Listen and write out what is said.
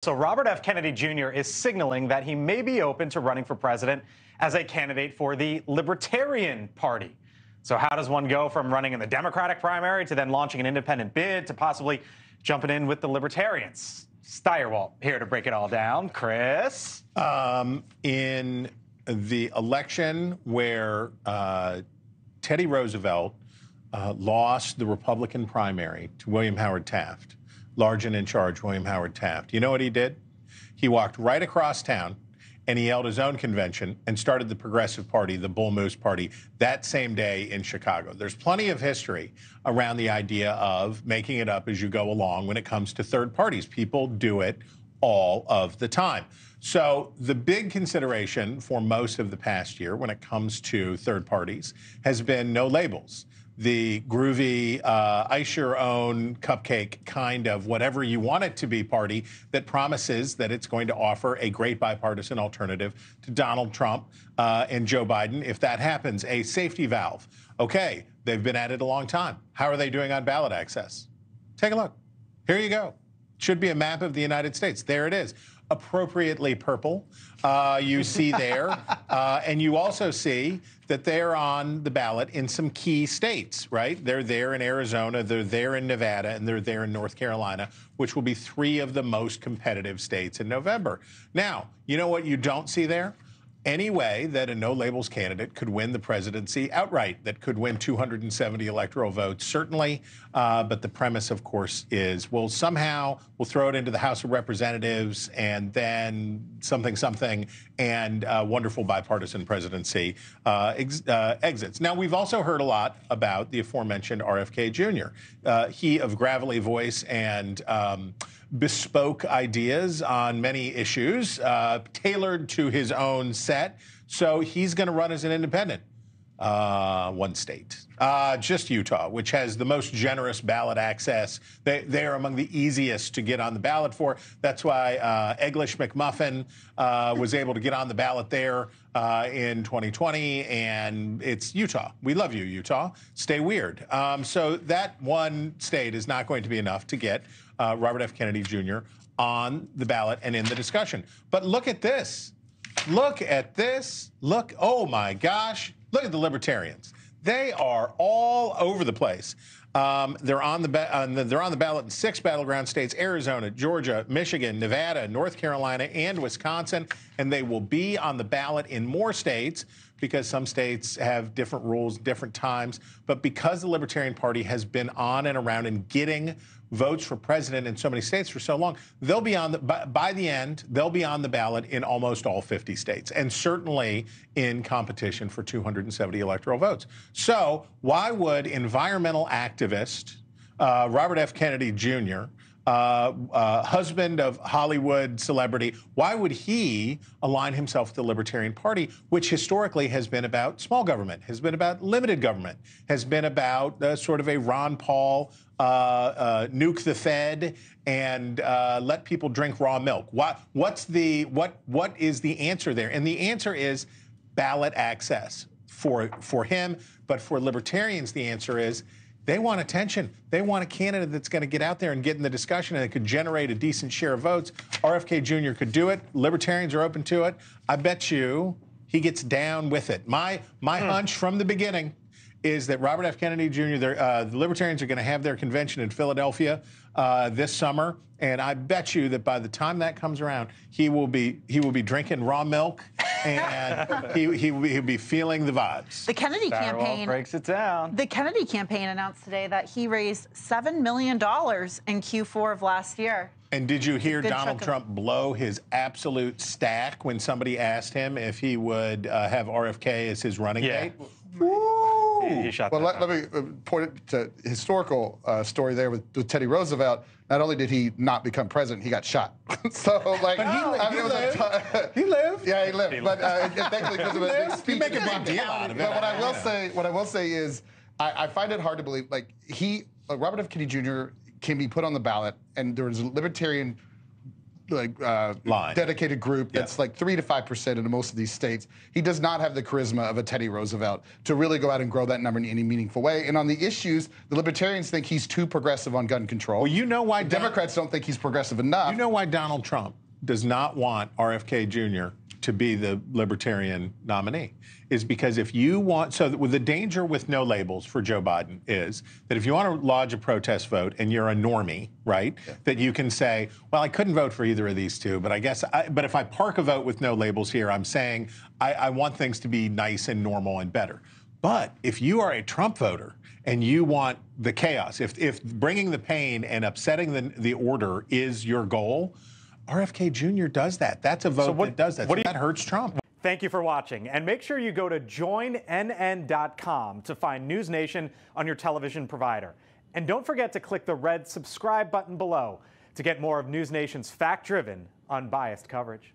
So Robert F. Kennedy Jr. is signaling that he may be open to running for president as a candidate for the Libertarian Party. So how does one go from running in the Democratic primary to then launching an independent bid to possibly jumping in with the Libertarians? Stirewalt here to break it all down. Chris? In the election where Teddy Roosevelt lost the Republican primary to William Howard Taft, large and in charge William Howard Taft, you know what he did? He walked right across town and he held his own convention and started the Progressive Party, the Bull Moose Party, that same day in Chicago. There's plenty of history around the idea of making it up as you go along when it comes to third parties. People do it all of the time. So the big consideration for most of the past year when it comes to third parties has been no labels. The groovy, ice your own cupcake kind of whatever you want it to be party that promises that it's going to offer a great bipartisan alternative to Donald Trump and Joe Biden. If that happens, a safety valve. Okay, they've been at it a long time. How are they doing on ballot access? Take a look. Here you go. Should be a map of the United States. There it is. Appropriately purple, you see there. And you also see that they're on the ballot in some key states, right? They're there in Arizona, they're there in Nevada, and they're there in North Carolina, which will be 3 of the most competitive states in November. Now, you know what you don't see there? Any way that a no-labels candidate could win the presidency outright, that could win 270 electoral votes, certainly. But the premise, of course, is, well, somehow we'll throw it into the House of Representatives and then something, and wonderful bipartisan presidency exits. Now, we've also heard a lot about the aforementioned RFK Jr. He of gravelly voice and bespoke ideas on many issues, tailored to his own set. So he's going to run as an independent. One state, just Utah, which has the most generous ballot access. They are among the easiest to get on the ballot for. That's why Egglish McMuffin was able to get on the ballot there in 2020, and it's Utah. We love you, Utah. Stay weird. So that one state is not going to be enough to get Robert F. Kennedy Jr. on the ballot and in the discussion. But look at this. Look at this. Look, oh my gosh. Look at the Libertarians. They are all over the place. They're on the ballot in 6 battleground states: Arizona, Georgia, Michigan, Nevada, North Carolina, and Wisconsin. And they will be on the ballot in more states because some states have different rules, different times. But because the Libertarian Party has been on and around and getting votes for president in so many states for so long, they'll be on the, by the end, they'll be on the ballot in almost all 50 states, and certainly in competition for 270 electoral votes. So why would environmental activist Robert F. Kennedy Jr., husband of Hollywood celebrity, why would he align himself with the Libertarian Party, which historically has been about small government, has been about limited government, has been about sort of a Ron Paul nuke the Fed and let people drink raw milk? What is the answer there? And the answer is ballot access for him. But for libertarians, the answer is they want attention. They want a candidate that's going to get out there and get in the discussion and it could generate a decent share of votes. RFK Jr. could do it. Libertarians are open to it. I bet you he gets down with it. My hunch from the beginning is that Robert F. Kennedy Jr., the Libertarians are going to have their convention in Philadelphia this summer, and I bet you that by the time that comes around, he will be drinking raw milk, and he'll be feeling the vibes. The Kennedy campaign breaks it down. The Kennedy campaign announced today that he raised $7 million in Q4 of last year. And did you hear Donald Trump blow his absolute stack when somebody asked him if he would have RFK as his running mate? He shot well, let me point it to historical story there with Teddy Roosevelt. Not only did he not become president, he got shot. So, like, he lived. Yeah, he lived. But thankfully, because of a big speech, you make a big deal out of it. But what I will say is, I find it hard to believe. Like Robert F. Kennedy Jr. can be put on the ballot, and there was a libertarian dedicated group that's like 3 to 5% in most of these states. He does not have the charisma of a Teddy Roosevelt to really go out and grow that number in any meaningful way. And on the issues, the Libertarians think he's too progressive on gun control. Well, you know why the Democrats don't think he's progressive enough. You know why Donald Trump does not want RFK Jr. to be the Libertarian nominee is because if you want, so with the danger with no labels for Joe Biden is that if you want to lodge a protest vote and you're a normie, right, that you can say, well, I couldn't vote for either of these two, but I guess, but if I park a vote with no labels here, I'm saying I want things to be nice and normal and better. But if you are a Trump voter and you want the chaos, if bringing the pain and upsetting the order is your goal, RFK Jr. does that. That's a vote that does that. So that hurts Trump. Thank you for watching. And make sure you go to joinnn.com to find NewsNation on your television provider. And don't forget to click the red subscribe button below to get more of NewsNation's fact-driven, unbiased coverage.